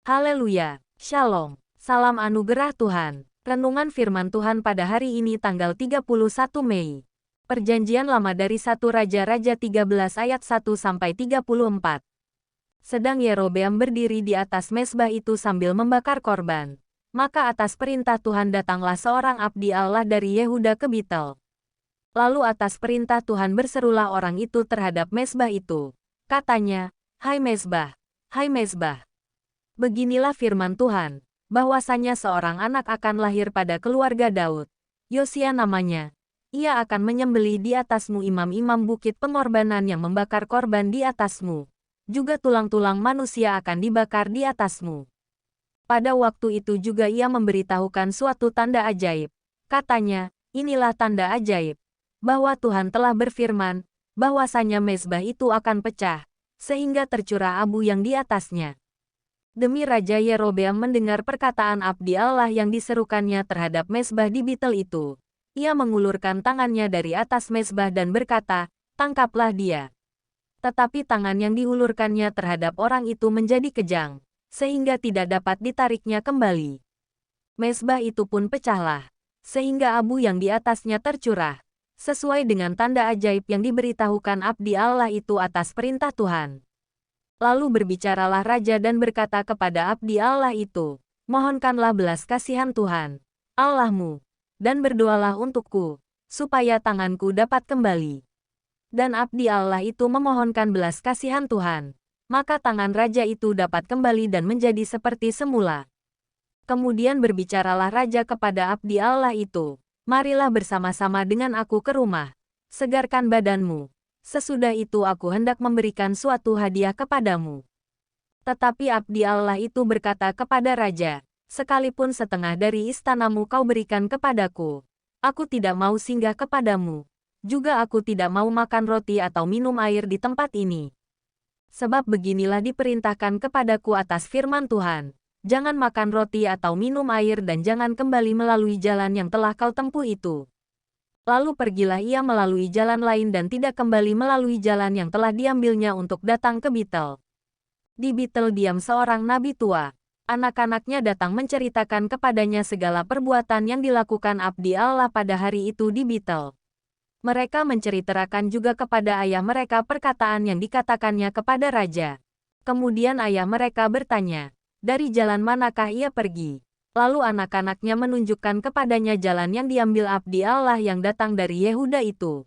Haleluya, Shalom, salam anugerah Tuhan. Renungan firman Tuhan pada hari ini tanggal 31 Mei. Perjanjian Lama dari 1 Raja-Raja 13 ayat 1-34. Sedang Yerobeam berdiri di atas mezbah itu sambil membakar korban. Maka atas perintah Tuhan datanglah seorang abdi Allah dari Yehuda ke Betel. Lalu atas perintah Tuhan berserulah orang itu terhadap mezbah itu. Katanya, hai mezbah, beginilah firman Tuhan, bahwasanya seorang anak akan lahir pada keluarga Daud. Yosia namanya. Ia akan menyembelih di atasmu imam-imam bukit pengorbanan yang membakar korban di atasmu. Juga tulang-tulang manusia akan dibakar di atasmu. Pada waktu itu juga ia memberitahukan suatu tanda ajaib. Katanya, inilah tanda ajaib, bahwa Tuhan telah berfirman, bahwasanya mezbah itu akan pecah, sehingga tercurah abu yang di atasnya. Demi Raja Yerobeam mendengar perkataan abdi Allah yang diserukannya terhadap mezbah di Betel itu. Ia mengulurkan tangannya dari atas mezbah dan berkata, tangkaplah dia. Tetapi tangan yang diulurkannya terhadap orang itu menjadi kejang, sehingga tidak dapat ditariknya kembali. Mezbah itu pun pecahlah, sehingga abu yang di atasnya tercurah, sesuai dengan tanda ajaib yang diberitahukan abdi Allah itu atas perintah Tuhan. Lalu berbicaralah raja dan berkata kepada abdi Allah itu, mohonkanlah belas kasihan Tuhan, Allahmu, dan berdoalah untukku, supaya tanganku dapat kembali. Dan abdi Allah itu memohonkan belas kasihan Tuhan, maka tangan raja itu dapat kembali dan menjadi seperti semula. Kemudian berbicaralah raja kepada abdi Allah itu, marilah bersama-sama dengan aku ke rumah, segarkan badanmu. Sesudah itu aku hendak memberikan suatu hadiah kepadamu. Tetapi abdi Allah itu berkata kepada raja, sekalipun setengah dari istanamu kau berikan kepadaku, aku tidak mau singgah kepadamu. Juga aku tidak mau makan roti atau minum air di tempat ini. Sebab beginilah diperintahkan kepadaku atas firman Tuhan, jangan makan roti atau minum air dan jangan kembali melalui jalan yang telah kau tempuh itu. Lalu pergilah ia melalui jalan lain dan tidak kembali melalui jalan yang telah diambilnya untuk datang ke Betel. Di Betel diam seorang nabi tua. Anak-anaknya datang menceritakan kepadanya segala perbuatan yang dilakukan abdi Allah pada hari itu di Betel. Mereka menceritakan juga kepada ayah mereka perkataan yang dikatakannya kepada raja. Kemudian ayah mereka bertanya, dari jalan manakah ia pergi? Lalu anak-anaknya menunjukkan kepadanya jalan yang diambil abdi Allah yang datang dari Yehuda itu.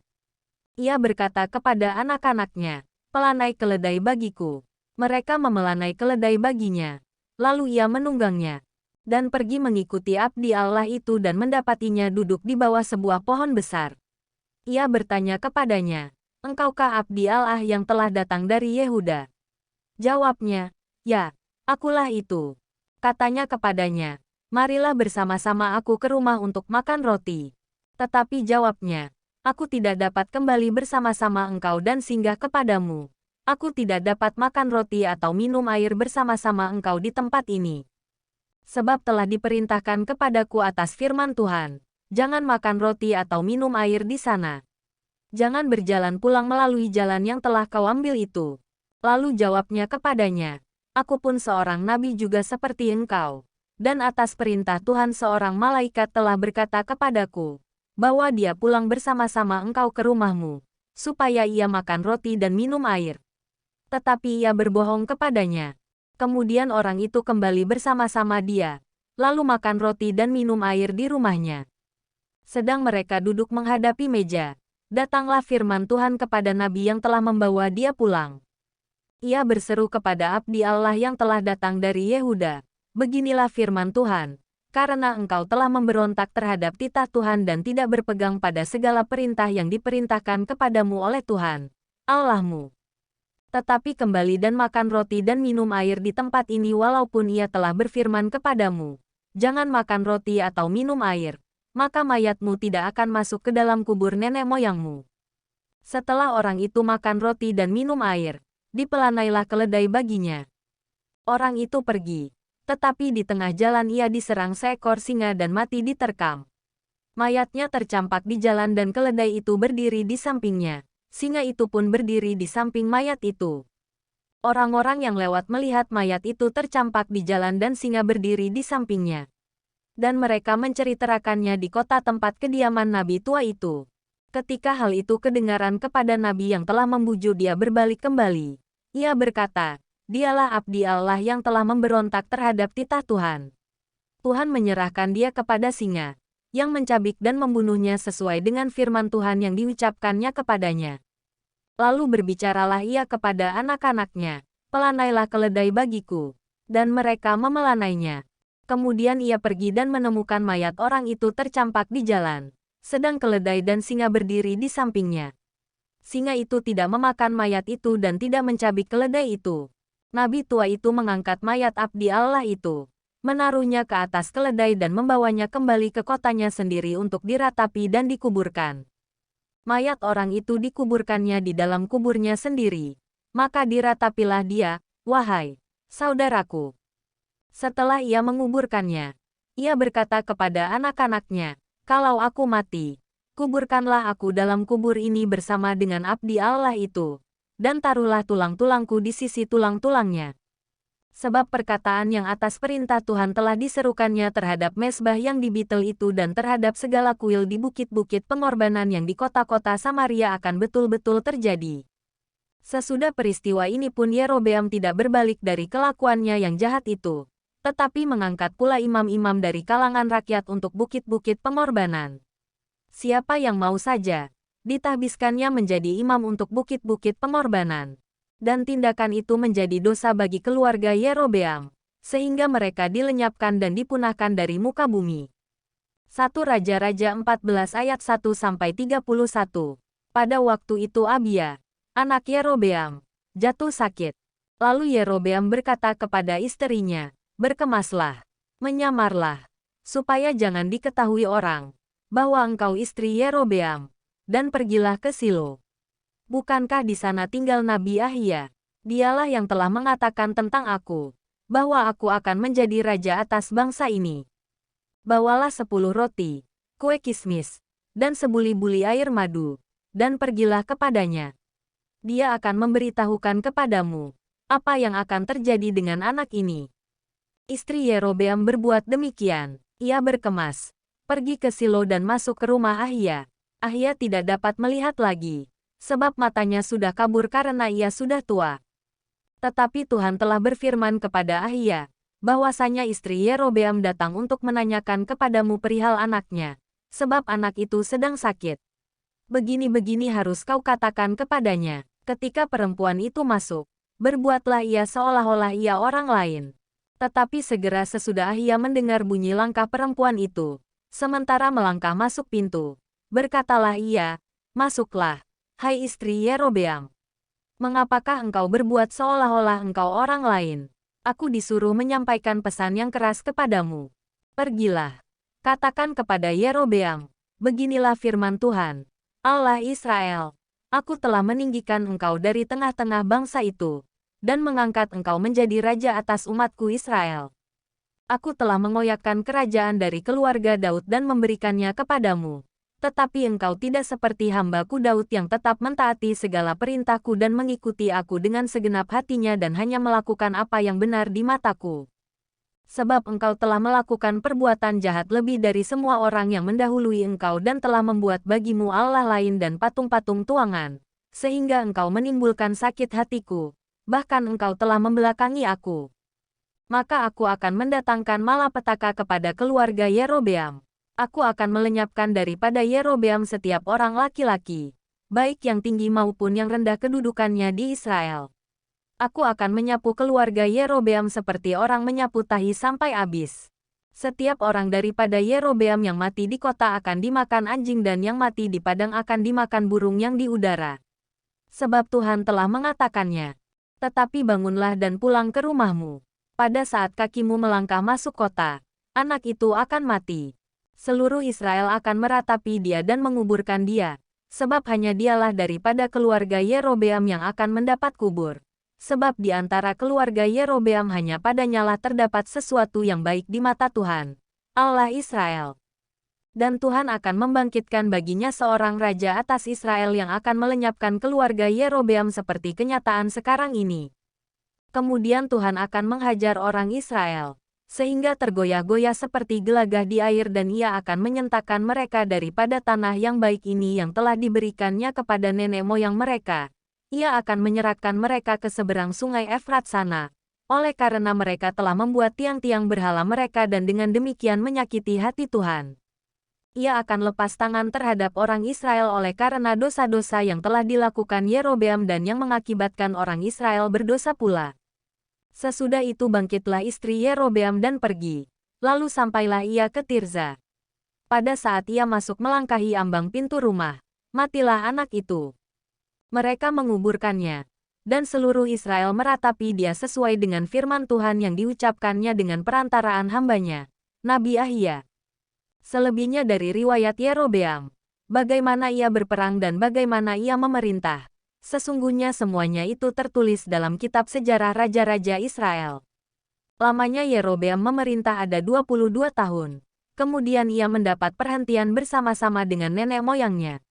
Ia berkata kepada anak-anaknya, pelanai keledai bagiku. Mereka memelanai keledai baginya. Lalu ia menunggangnya, dan pergi mengikuti abdi Allah itu dan mendapatinya duduk di bawah sebuah pohon besar. Ia bertanya kepadanya, engkaukah abdi Allah yang telah datang dari Yehuda? Jawabnya, ya, akulah itu. Katanya kepadanya, marilah bersama-sama aku ke rumah untuk makan roti. Tetapi jawabnya, aku tidak dapat kembali bersama-sama engkau dan singgah kepadamu. Aku tidak dapat makan roti atau minum air bersama-sama engkau di tempat ini. Sebab telah diperintahkan kepadaku atas firman Tuhan, jangan makan roti atau minum air di sana. Jangan berjalan pulang melalui jalan yang telah kau ambil itu. Lalu jawabnya kepadanya, aku pun seorang nabi juga seperti engkau. Dan atas perintah Tuhan seorang malaikat telah berkata kepadaku, bahwa dia pulang bersama-sama engkau ke rumahmu, supaya ia makan roti dan minum air. Tetapi ia berbohong kepadanya. Kemudian orang itu kembali bersama-sama dia, lalu makan roti dan minum air di rumahnya. Sedang mereka duduk menghadapi meja, datanglah firman Tuhan kepada nabi yang telah membawa dia pulang. Ia berseru kepada abdi Allah yang telah datang dari Yehuda, beginilah firman Tuhan, karena engkau telah memberontak terhadap titah Tuhan dan tidak berpegang pada segala perintah yang diperintahkan kepadamu oleh Tuhan, Allahmu. Tetapi kembali dan makan roti dan minum air di tempat ini walaupun ia telah berfirman kepadamu, jangan makan roti atau minum air, maka mayatmu tidak akan masuk ke dalam kubur nenek moyangmu. Setelah orang itu makan roti dan minum air, dipelanailah keledai baginya. Orang itu pergi. Tetapi di tengah jalan ia diserang seekor singa dan mati diterkam. Mayatnya tercampak di jalan dan keledai itu berdiri di sampingnya. Singa itu pun berdiri di samping mayat itu. Orang-orang yang lewat melihat mayat itu tercampak di jalan dan singa berdiri di sampingnya. Dan mereka menceritakannya di kota tempat kediaman nabi tua itu. Ketika hal itu kedengaran kepada nabi yang telah membujuk dia berbalik kembali, ia berkata, "Dialah abdi Allah yang telah memberontak terhadap titah Tuhan. Tuhan menyerahkan dia kepada singa, yang mencabik dan membunuhnya sesuai dengan firman Tuhan yang diucapkannya kepadanya." Lalu berbicaralah ia kepada anak-anaknya, "Pelanailah keledai bagiku." Dan mereka memelanainya. Kemudian ia pergi dan menemukan mayat orang itu tercampak di jalan, sedang keledai dan singa berdiri di sampingnya. Singa itu tidak memakan mayat itu dan tidak mencabik keledai itu. Nabi tua itu mengangkat mayat abdi Allah itu, menaruhnya ke atas keledai dan membawanya kembali ke kotanya sendiri untuk diratapi dan dikuburkan. Mayat orang itu dikuburkannya di dalam kuburnya sendiri. Maka diratapilah dia, "Wahai saudaraku." Setelah ia menguburkannya, ia berkata kepada anak-anaknya, "Kalau aku mati, kuburkanlah aku dalam kubur ini bersama dengan abdi Allah itu, dan taruhlah tulang-tulangku di sisi tulang-tulangnya." Sebab perkataan yang atas perintah Tuhan telah diserukannya terhadap mezbah yang di Betel itu dan terhadap segala kuil di bukit-bukit pengorbanan yang di kota-kota Samaria akan betul-betul terjadi. Sesudah peristiwa ini pun Yerobeam tidak berbalik dari kelakuannya yang jahat itu, tetapi mengangkat pula imam-imam dari kalangan rakyat untuk bukit-bukit pengorbanan. Siapa yang mau saja, ditahbiskannya menjadi imam untuk bukit-bukit pengorbanan. Dan tindakan itu menjadi dosa bagi keluarga Yerobeam, sehingga mereka dilenyapkan dan dipunahkan dari muka bumi. 1 Raja-Raja 14 ayat 1-31. Pada waktu itu Abia, anak Yerobeam, jatuh sakit. Lalu Yerobeam berkata kepada istrinya, "Berkemaslah, menyamarlah, supaya jangan diketahui orang, bahwa engkau istri Yerobeam, dan pergilah ke Silo. Bukankah di sana tinggal Nabi Ahia? Dialah yang telah mengatakan tentang aku, bahwa aku akan menjadi raja atas bangsa ini. Bawalah 10 roti, kue kismis, dan sebuli-buli air madu, dan pergilah kepadanya. Dia akan memberitahukan kepadamu, apa yang akan terjadi dengan anak ini." Istri Yerobeam berbuat demikian. Ia berkemas, pergi ke Silo dan masuk ke rumah Ahia. Ahia tidak dapat melihat lagi, sebab matanya sudah kabur karena ia sudah tua. Tetapi Tuhan telah berfirman kepada Ahia, bahwasanya istri Yerobeam datang untuk menanyakan kepadamu perihal anaknya, sebab anak itu sedang sakit. Begini-begini harus kau katakan kepadanya. Ketika perempuan itu masuk, berbuatlah ia seolah-olah ia orang lain. Tetapi segera sesudah Ahia mendengar bunyi langkah perempuan itu, sementara melangkah masuk pintu, berkatalah ia, "Masuklah, hai istri Yerobeam. Mengapakah engkau berbuat seolah-olah engkau orang lain? Aku disuruh menyampaikan pesan yang keras kepadamu. Pergilah, katakan kepada Yerobeam, beginilah firman Tuhan, Allah Israel. Aku telah meninggikan engkau dari tengah-tengah bangsa itu, dan mengangkat engkau menjadi raja atas umatku Israel. Aku telah mengoyakkan kerajaan dari keluarga Daud dan memberikannya kepadamu. Tetapi engkau tidak seperti hamba-Ku Daud yang tetap mentaati segala perintahku dan mengikuti aku dengan segenap hatinya dan hanya melakukan apa yang benar di mataku. Sebab engkau telah melakukan perbuatan jahat lebih dari semua orang yang mendahului engkau dan telah membuat bagimu Allah lain dan patung-patung tuangan, sehingga engkau menimbulkan sakit hatiku, bahkan engkau telah membelakangi aku. Maka aku akan mendatangkan malapetaka kepada keluarga Yerobeam. Aku akan melenyapkan daripada Yerobeam setiap orang laki-laki, baik yang tinggi maupun yang rendah kedudukannya di Israel. Aku akan menyapu keluarga Yerobeam seperti orang menyapu tahi sampai habis. Setiap orang daripada Yerobeam yang mati di kota akan dimakan anjing dan yang mati di padang akan dimakan burung yang di udara. Sebab Tuhan telah mengatakannya. Tetapi bangunlah dan pulang ke rumahmu. Pada saat kakimu melangkah masuk kota, anak itu akan mati. Seluruh Israel akan meratapi dia dan menguburkan dia, sebab hanya dialah daripada keluarga Yerobeam yang akan mendapat kubur. Sebab di antara keluarga Yerobeam hanya padanyalah terdapat sesuatu yang baik di mata Tuhan, Allah Israel. Dan Tuhan akan membangkitkan baginya seorang raja atas Israel yang akan melenyapkan keluarga Yerobeam seperti kenyataan sekarang ini. Kemudian Tuhan akan menghajar orang Israel, sehingga tergoyah-goyah seperti gelagah di air dan ia akan menyentakkan mereka daripada tanah yang baik ini yang telah diberikannya kepada nenek moyang mereka. Ia akan menyerahkan mereka ke seberang sungai Efrat sana, oleh karena mereka telah membuat tiang-tiang berhala mereka dan dengan demikian menyakiti hati Tuhan. Ia akan lepas tangan terhadap orang Israel oleh karena dosa-dosa yang telah dilakukan Yerobeam dan yang mengakibatkan orang Israel berdosa pula. Sesudah itu bangkitlah istri Yerobeam dan pergi. Lalu sampailah ia ke Tirza. Pada saat ia masuk melangkahi ambang pintu rumah, matilah anak itu. Mereka menguburkannya, dan seluruh Israel meratapi dia sesuai dengan firman Tuhan yang diucapkannya dengan perantaraan hambanya, Nabi Ahia. Selebihnya dari riwayat Yerobeam, bagaimana ia berperang dan bagaimana ia memerintah, sesungguhnya semuanya itu tertulis dalam kitab sejarah Raja-Raja Israel. Lamanya Yerobeam memerintah ada 22 tahun. Kemudian ia mendapat perhentian bersama-sama dengan nenek moyangnya.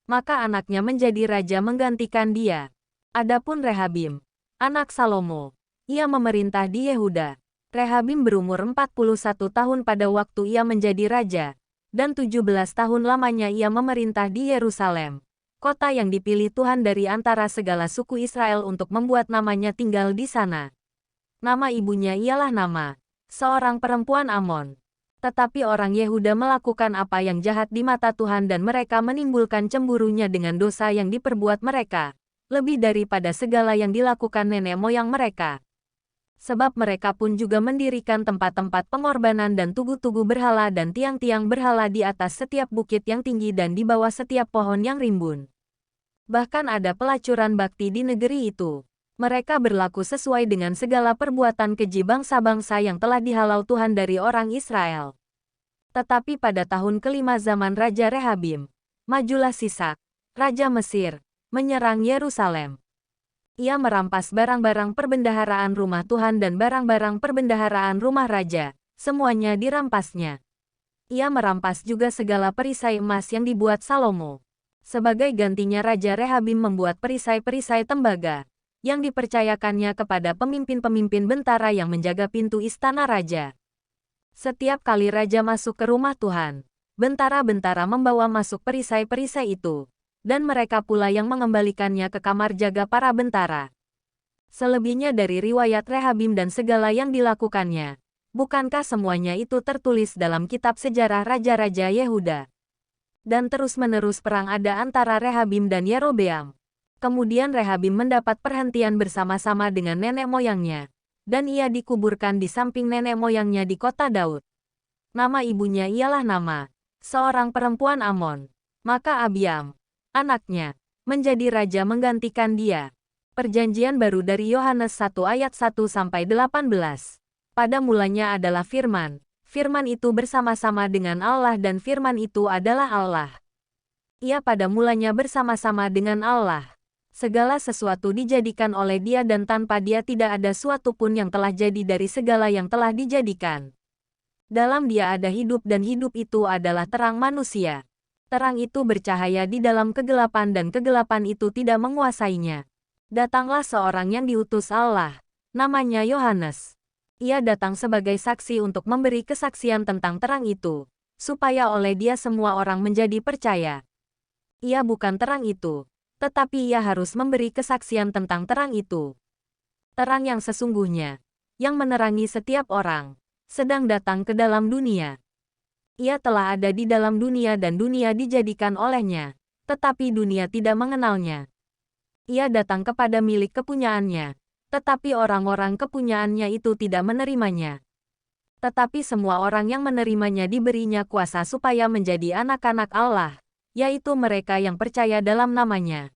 Maka anaknya menjadi raja menggantikan dia. Adapun Rehabim, anak Salomo, ia memerintah di Yehuda. Rehabim berumur 41 tahun pada waktu ia menjadi raja, dan 17 tahun lamanya ia memerintah di Yerusalem, kota yang dipilih Tuhan dari antara segala suku Israel untuk membuat namanya tinggal di sana. Nama ibunya ialah Nama, seorang perempuan Amon. Tetapi orang Yehuda melakukan apa yang jahat di mata Tuhan dan mereka menimbulkan cemburunya dengan dosa yang diperbuat mereka, lebih daripada segala yang dilakukan nenek moyang mereka. Sebab mereka pun juga mendirikan tempat-tempat pengorbanan dan tugu-tugu berhala dan tiang-tiang berhala di atas setiap bukit yang tinggi dan di bawah setiap pohon yang rimbun. Bahkan ada pelacuran bakti di negeri itu. Mereka berlaku sesuai dengan segala perbuatan keji bangsa-bangsa yang telah dihalau Tuhan dari orang Israel. Tetapi pada tahun kelima zaman Raja Rehabim, majulah Sisak, Raja Mesir, menyerang Yerusalem. Ia merampas barang-barang perbendaharaan rumah Tuhan dan barang-barang perbendaharaan rumah raja, semuanya dirampasnya. Ia merampas juga segala perisai emas yang dibuat Salomo. Sebagai gantinya Raja Rehabim membuat perisai-perisai tembaga, yang dipercayakannya kepada pemimpin-pemimpin bentara yang menjaga pintu istana raja. Setiap kali raja masuk ke rumah Tuhan, bentara-bentara membawa masuk perisai-perisai itu. Dan mereka pula yang mengembalikannya ke kamar jaga para bentara. Selebihnya dari riwayat Rehabim dan segala yang dilakukannya, bukankah semuanya itu tertulis dalam kitab sejarah Raja-Raja Yehuda? Dan terus-menerus perang ada antara Rehabim dan Yerobeam. Kemudian Rehabim mendapat perhentian bersama-sama dengan nenek moyangnya, dan ia dikuburkan di samping nenek moyangnya di kota Daud. Nama ibunya ialah Nama, seorang perempuan Amon. Maka Abiam, anaknya, menjadi raja menggantikan dia. Perjanjian baru dari Yohanes 1 ayat 1-18. Pada mulanya adalah firman. Firman itu bersama-sama dengan Allah dan firman itu adalah Allah. Ia pada mulanya bersama-sama dengan Allah. Segala sesuatu dijadikan oleh dia dan tanpa dia tidak ada suatu pun yang telah jadi dari segala yang telah dijadikan. Dalam dia ada hidup dan hidup itu adalah terang manusia. Terang itu bercahaya di dalam kegelapan dan kegelapan itu tidak menguasainya. Datanglah seorang yang diutus Allah, namanya Yohanes. Ia datang sebagai saksi untuk memberi kesaksian tentang terang itu, supaya oleh dia semua orang menjadi percaya. Ia bukan terang itu, tetapi ia harus memberi kesaksian tentang terang itu. Terang yang sesungguhnya, yang menerangi setiap orang, sedang datang ke dalam dunia. Ia telah ada di dalam dunia dan dunia dijadikan olehnya, tetapi dunia tidak mengenalnya. Ia datang kepada milik kepunyaannya, tetapi orang-orang kepunyaannya itu tidak menerimanya. Tetapi semua orang yang menerimanya diberinya kuasa supaya menjadi anak-anak Allah, yaitu mereka yang percaya dalam namanya.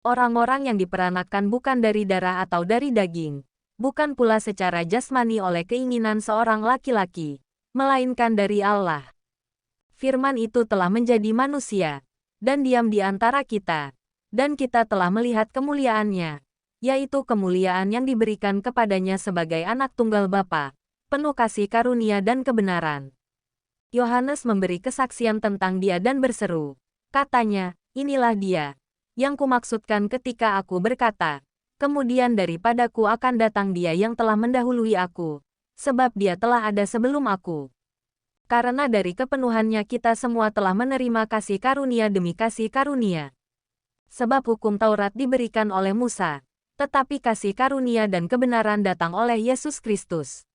Orang-orang yang diperanakkan bukan dari darah atau dari daging, bukan pula secara jasmani oleh keinginan seorang laki-laki, melainkan dari Allah. Firman itu telah menjadi manusia, dan diam di antara kita, dan kita telah melihat kemuliaannya, yaitu kemuliaan yang diberikan kepadanya sebagai anak tunggal Bapa, penuh kasih karunia dan kebenaran. Yohanes memberi kesaksian tentang dia dan berseru, katanya, inilah dia, yang kumaksudkan ketika aku berkata, Kemudian daripadaku akan datang Dia yang telah mendahului aku, sebab Dia telah ada sebelum aku. Karena dari kepenuhannya kita semua telah menerima kasih karunia demi kasih karunia. Sebab hukum Taurat diberikan oleh Musa, tetapi kasih karunia dan kebenaran datang oleh Yesus Kristus.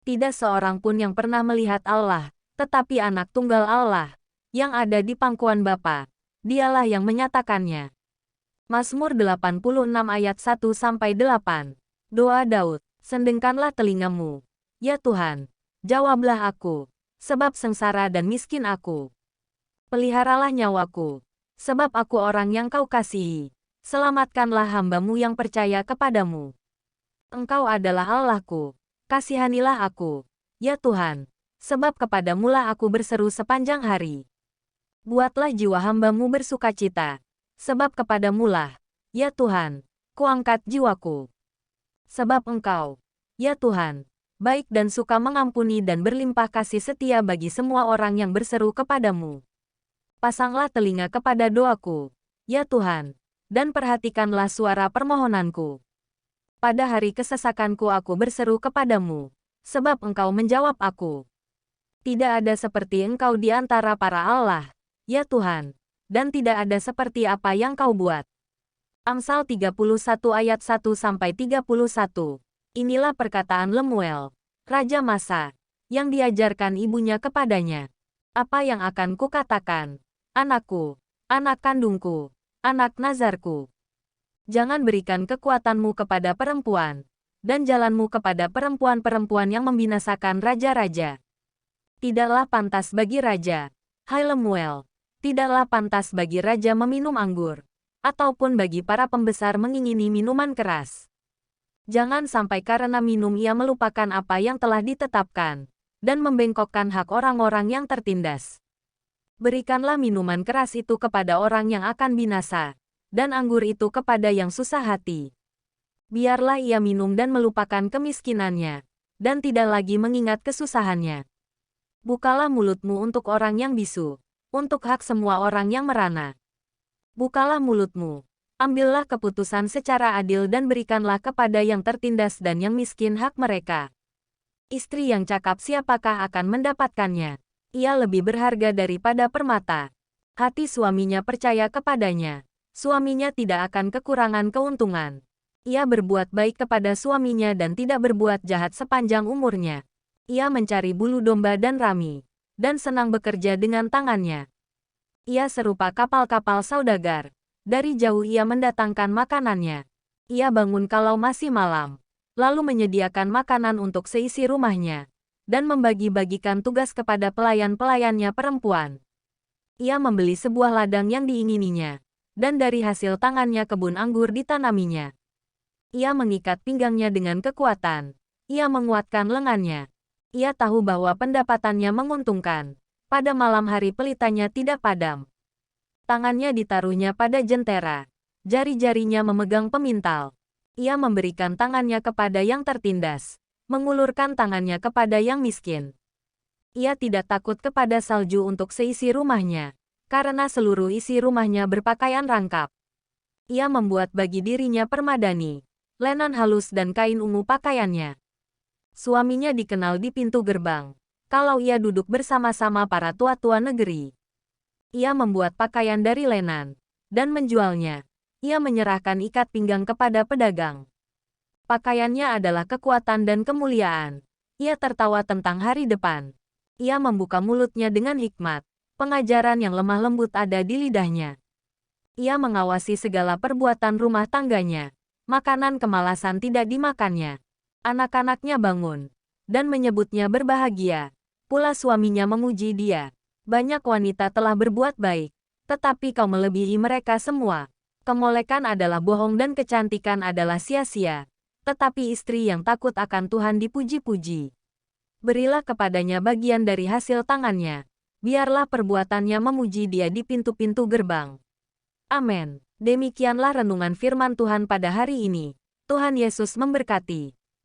Tidak seorang pun yang pernah melihat Allah, tetapi Anak Tunggal Allah, yang ada di pangkuan Bapa, Dialah yang menyatakannya. Mazmur 86 ayat 1-8. Doa Daud, sendengkanlah telingamu. Ya Tuhan, jawablah aku, sebab sengsara dan miskin aku. Peliharalah nyawaku, sebab aku orang yang Kau kasihi. Selamatkanlah hamba-Mu yang percaya kepadamu. Engkau adalah Allahku, kasihanilah aku, ya Tuhan, sebab kepadamu-lah aku berseru sepanjang hari. Buatlah jiwa hamba-Mu bersukacita, sebab kepadamu-lah, ya Tuhan, kuangkat jiwaku. Sebab Engkau, ya Tuhan, baik dan suka mengampuni dan berlimpah kasih setia bagi semua orang yang berseru kepadamu. Pasanglah telinga kepada doaku, ya Tuhan, dan perhatikanlah suara permohonanku. Pada hari kesesakanku aku berseru kepadamu, sebab Engkau menjawab aku. Tidak ada seperti Engkau di antara para Allah, ya Tuhan, dan tidak ada seperti apa yang Kau buat. Amsal 31 ayat 1-31. Inilah perkataan Lemuel, Raja Masa, yang diajarkan ibunya kepadanya. Apa yang akan kukatakan? Anakku, anak kandungku, anak nazarku. Jangan berikan kekuatanmu kepada perempuan, dan jalanmu kepada perempuan-perempuan yang membinasakan raja-raja. Tidaklah pantas bagi raja, hai Lemuel, tidaklah pantas bagi raja meminum anggur, ataupun bagi para pembesar mengingini minuman keras. Jangan sampai karena minum ia melupakan apa yang telah ditetapkan, dan membengkokkan hak orang-orang yang tertindas. Berikanlah minuman keras itu kepada orang yang akan binasa, dan anggur itu kepada yang susah hati. Biarlah ia minum dan melupakan kemiskinannya, dan tidak lagi mengingat kesusahannya. Bukalah mulutmu untuk orang yang bisu, untuk hak semua orang yang merana. Bukalah mulutmu, ambillah keputusan secara adil dan berikanlah kepada yang tertindas dan yang miskin hak mereka. Istri yang cakap siapakah akan mendapatkannya? Ia lebih berharga daripada permata. Hati suaminya percaya kepadanya. Suaminya tidak akan kekurangan keuntungan. Ia berbuat baik kepada suaminya dan tidak berbuat jahat sepanjang umurnya. Ia mencari bulu domba dan rami, dan senang bekerja dengan tangannya. Ia serupa kapal-kapal saudagar. Dari jauh ia mendatangkan makanannya. Ia bangun kalau masih malam, lalu menyediakan makanan untuk seisi rumahnya, dan membagi-bagikan tugas kepada pelayan-pelayannya perempuan. Ia membeli sebuah ladang yang diingininya, dan dari hasil tangannya kebun anggur ditanaminya. Ia mengikat pinggangnya dengan kekuatan. Ia menguatkan lengannya. Ia tahu bahwa pendapatannya menguntungkan. Pada malam hari pelitanya tidak padam. Tangannya ditaruhnya pada jentera. Jari-jarinya memegang pemintal. Ia memberikan tangannya kepada yang tertindas. Mengulurkan tangannya kepada yang miskin. Ia tidak takut kepada salju untuk seisi rumahnya, karena seluruh isi rumahnya berpakaian rangkap. Ia membuat bagi dirinya permadani, lenan halus dan kain ungu pakaiannya. Suaminya dikenal di pintu gerbang, kalau ia duduk bersama-sama para tua-tua negeri. Ia membuat pakaian dari lenan, dan menjualnya. Ia menyerahkan ikat pinggang kepada pedagang. Pakaiannya adalah kekuatan dan kemuliaan. Ia tertawa tentang hari depan. Ia membuka mulutnya dengan hikmat. Pengajaran yang lemah lembut ada di lidahnya. Ia mengawasi segala perbuatan rumah tangganya. Makanan kemalasan tidak dimakannya. Anak-anaknya bangun, dan menyebutnya berbahagia. Pula suaminya memuji dia. Banyak wanita telah berbuat baik, tetapi kau melebihi mereka semua. Kemolekan adalah bohong dan kecantikan adalah sia-sia. Tetapi istri yang takut akan Tuhan dipuji-puji. Berilah kepadanya bagian dari hasil tangannya. Biarlah perbuatannya memuji dia di pintu-pintu gerbang. Amin. Demikianlah renungan firman Tuhan pada hari ini. Tuhan Yesus memberkati.